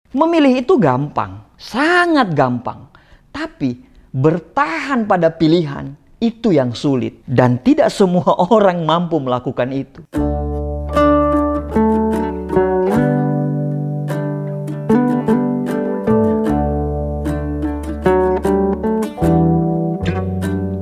Memilih itu gampang, sangat gampang. Tapi bertahan pada pilihan itu yang sulit. Dan tidak semua orang mampu melakukan itu.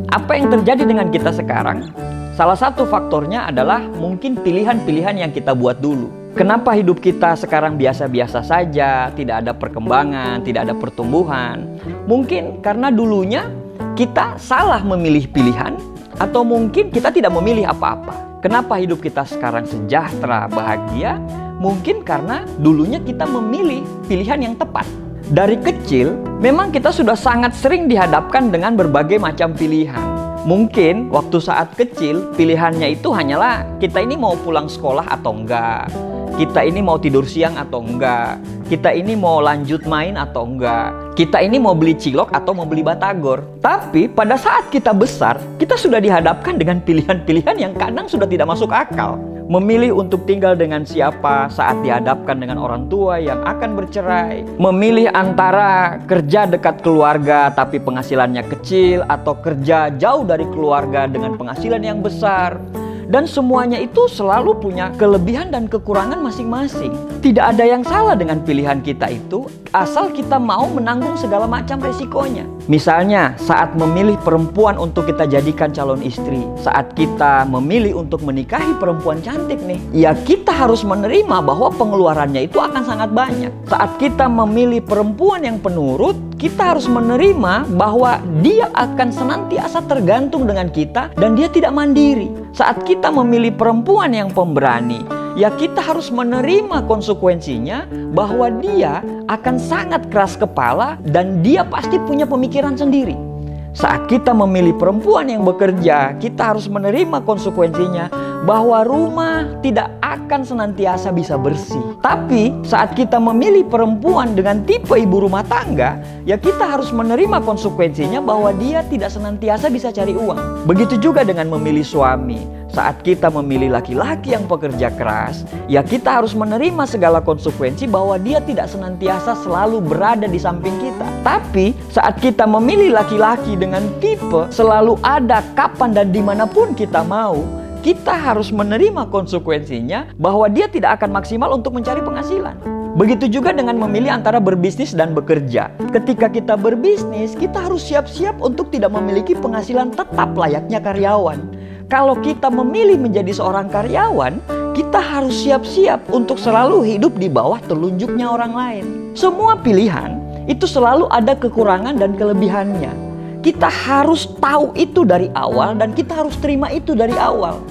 Apa yang terjadi dengan kita sekarang? Salah satu faktornya adalah mungkin pilihan-pilihan yang kita buat dulu. Kenapa hidup kita sekarang biasa-biasa saja, tidak ada perkembangan, tidak ada pertumbuhan? Mungkin karena dulunya kita salah memilih pilihan, atau mungkin kita tidak memilih apa-apa. Kenapa hidup kita sekarang sejahtera, bahagia? Mungkin karena dulunya kita memilih pilihan yang tepat. Dari kecil, memang kita sudah sangat sering dihadapkan dengan berbagai macam pilihan. Mungkin waktu saat kecil, pilihannya itu hanyalah kita ini mau pulang sekolah atau enggak. Kita ini mau tidur siang atau enggak. Kita ini mau lanjut main atau enggak. Kita ini mau beli cilok atau mau beli batagor. Tapi pada saat kita besar, kita sudah dihadapkan dengan pilihan-pilihan yang kadang sudah tidak masuk akal. Memilih untuk tinggal dengan siapa saat dihadapkan dengan orang tua yang akan bercerai. Memilih antara kerja dekat keluarga tapi penghasilannya kecil, atau kerja jauh dari keluarga dengan penghasilan yang besar. Dan semuanya itu selalu punya kelebihan dan kekurangan masing-masing. Tidak ada yang salah dengan pilihan kita itu, asal kita mau menanggung segala macam resikonya. Misalnya, saat memilih perempuan untuk kita jadikan calon istri, saat kita memilih untuk menikahi perempuan cantik nih, ya kita harus menerima bahwa pengeluarannya itu akan sangat banyak. Saat kita memilih perempuan yang penurut, kita harus menerima bahwa dia akan senantiasa tergantung dengan kita dan dia tidak mandiri. Saat kita memilih perempuan yang pemberani, ya kita harus menerima konsekuensinya bahwa dia akan sangat keras kepala dan dia pasti punya pemikiran sendiri. Saat kita memilih perempuan yang bekerja, kita harus menerima konsekuensinya bahwa rumah tidak akan senantiasa bisa bersih. Tapi saat kita memilih perempuan dengan tipe ibu rumah tangga, ya kita harus menerima konsekuensinya bahwa dia tidak senantiasa bisa cari uang. Begitu juga dengan memilih suami. Saat kita memilih laki-laki yang pekerja keras, ya kita harus menerima segala konsekuensi bahwa dia tidak senantiasa selalu berada di samping kita. Tapi saat kita memilih laki-laki dengan tipe selalu ada kapan dan dimanapun kita mau, kita harus menerima konsekuensinya bahwa dia tidak akan maksimal untuk mencari penghasilan. Begitu juga dengan memilih antara berbisnis dan bekerja. Ketika kita berbisnis, kita harus siap-siap untuk tidak memiliki penghasilan tetap layaknya karyawan. Kalau kita memilih menjadi seorang karyawan, kita harus siap-siap untuk selalu hidup di bawah telunjuknya orang lain. Semua pilihan itu selalu ada kekurangan dan kelebihannya. Kita harus tahu itu dari awal dan kita harus terima itu dari awal.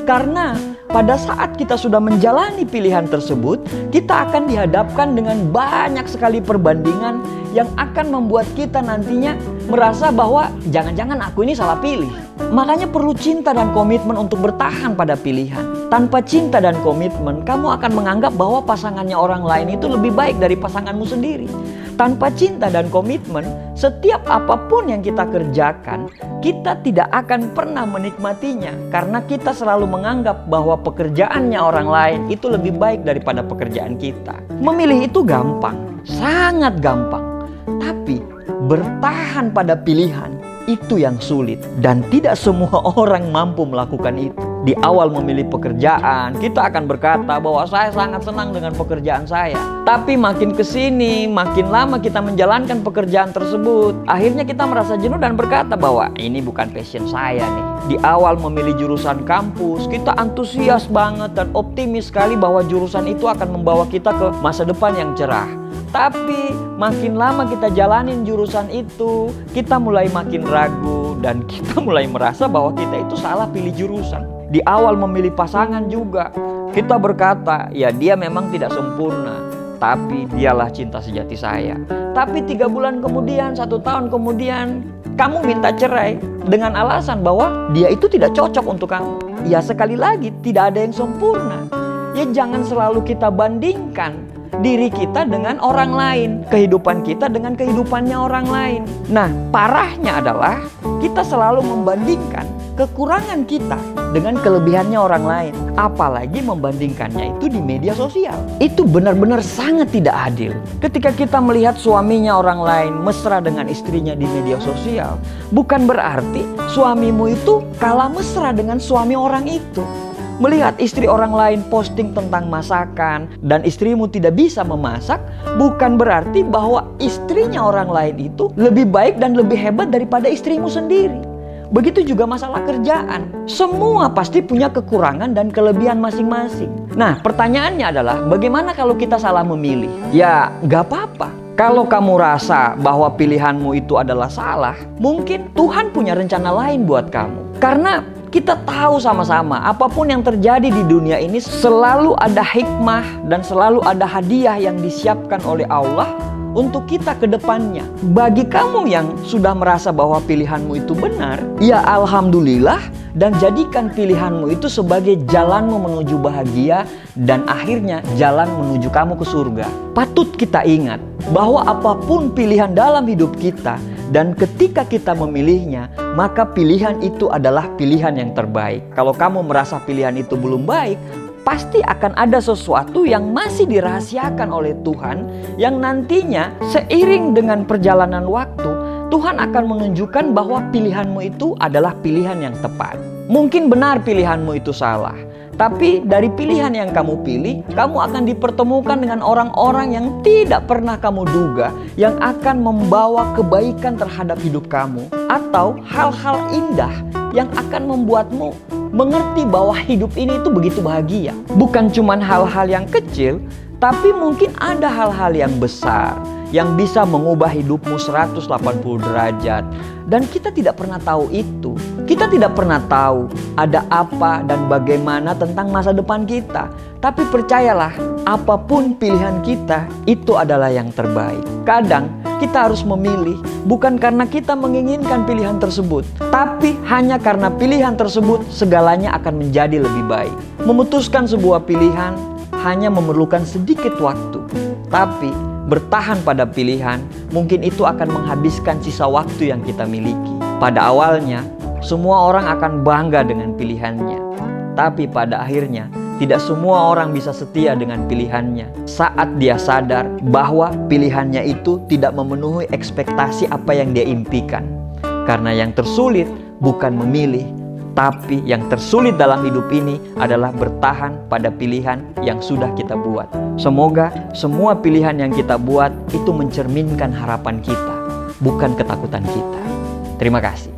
Karena pada saat kita sudah menjalani pilihan tersebut, kita akan dihadapkan dengan banyak sekali perbandingan yang akan membuat kita nantinya merasa bahwa jangan-jangan aku ini salah pilih. Makanya perlu cinta dan komitmen untuk bertahan pada pilihan. Tanpa cinta dan komitmen, kamu akan menganggap bahwa pasangannya orang lain itu lebih baik dari pasanganmu sendiri. Tanpa cinta dan komitmen, setiap apapun yang kita kerjakan, kita tidak akan pernah menikmatinya. Karena kita selalu menganggap bahwa pekerjaannya orang lain itu lebih baik daripada pekerjaan kita. Memilih itu gampang, sangat gampang. Tapi bertahan pada pilihan itu yang sulit. Dan tidak semua orang mampu melakukan itu. Di awal memilih pekerjaan, kita akan berkata bahwa saya sangat senang dengan pekerjaan saya. Tapi makin kesini, makin lama kita menjalankan pekerjaan tersebut, akhirnya kita merasa jenuh dan berkata bahwa ini bukan passion saya nih. Di awal memilih jurusan kampus, kita antusias banget dan optimis sekali bahwa jurusan itu akan membawa kita ke masa depan yang cerah. Tapi makin lama kita jalanin jurusan itu, kita mulai makin ragu dan kita mulai merasa bahwa kita itu salah pilih jurusan. Di awal memilih pasangan juga, kita berkata, ya dia memang tidak sempurna, tapi dialah cinta sejati saya. Tapi 3 bulan kemudian, 1 tahun kemudian, kamu minta cerai dengan alasan bahwa dia itu tidak cocok untuk kamu. Ya sekali lagi, tidak ada yang sempurna. Ya jangan selalu kita bandingkan diri kita dengan orang lain, kehidupan kita dengan kehidupannya orang lain. Nah, parahnya adalah kita selalu membandingkan kekurangan kita dengan kelebihannya orang lain, apalagi membandingkannya itu di media sosial. Itu benar-benar sangat tidak adil. Ketika kita melihat suaminya orang lain mesra dengan istrinya di media sosial, bukan berarti suamimu itu kalah mesra dengan suami orang itu. Melihat istri orang lain posting tentang masakan dan istrimu tidak bisa memasak, bukan berarti bahwa istrinya orang lain itu lebih baik dan lebih hebat daripada istrimu sendiri. Begitu juga masalah kerjaan. Semua pasti punya kekurangan dan kelebihan masing-masing. Nah, pertanyaannya adalah bagaimana kalau kita salah memilih? Ya, gak apa-apa. Kalau kamu rasa bahwa pilihanmu itu adalah salah, mungkin Tuhan punya rencana lain buat kamu. Karena kita tahu sama-sama apapun yang terjadi di dunia ini selalu ada hikmah dan selalu ada hadiah yang disiapkan oleh Allah untuk kita ke depannya. Bagi kamu yang sudah merasa bahwa pilihanmu itu benar, ya alhamdulillah, dan jadikan pilihanmu itu sebagai jalanmu menuju bahagia dan akhirnya jalan menuju kamu ke surga. Patut kita ingat bahwa apapun pilihan dalam hidup kita, dan ketika kita memilihnya, maka pilihan itu adalah pilihan yang terbaik. Kalau kamu merasa pilihan itu belum baik, pasti akan ada sesuatu yang masih dirahasiakan oleh Tuhan, yang nantinya seiring dengan perjalanan waktu, Tuhan akan menunjukkan bahwa pilihanmu itu adalah pilihan yang tepat. Mungkin benar pilihanmu itu salah, tapi dari pilihan yang kamu pilih, kamu akan dipertemukan dengan orang-orang yang tidak pernah kamu duga, yang akan membawa kebaikan terhadap hidup kamu, atau hal-hal indah yang akan membuatmu mengerti bahwa hidup ini itu begitu bahagia. Bukan cuma hal-hal yang kecil, tapi mungkin ada hal-hal yang besar yang bisa mengubah hidupmu 180 derajat. Dan kita tidak pernah tahu itu. Kita tidak pernah tahu ada apa dan bagaimana tentang masa depan kita. Tapi percayalah, apapun pilihan kita, itu adalah yang terbaik. Kadang kita harus memilih, bukan karena kita menginginkan pilihan tersebut, tapi hanya karena pilihan tersebut segalanya akan menjadi lebih baik. Memutuskan sebuah pilihan hanya memerlukan sedikit waktu, tapi bertahan pada pilihan, mungkin itu akan menghabiskan sisa waktu yang kita miliki. Pada awalnya, semua orang akan bangga dengan pilihannya. Tapi pada akhirnya, tidak semua orang bisa setia dengan pilihannya. Saat dia sadar bahwa pilihannya itu tidak memenuhi ekspektasi apa yang dia impikan. Karena yang tersulit bukan memilih, tapi yang tersulit dalam hidup ini adalah bertahan pada pilihan yang sudah kita buat. Semoga semua pilihan yang kita buat itu mencerminkan harapan kita, bukan ketakutan kita. Terima kasih.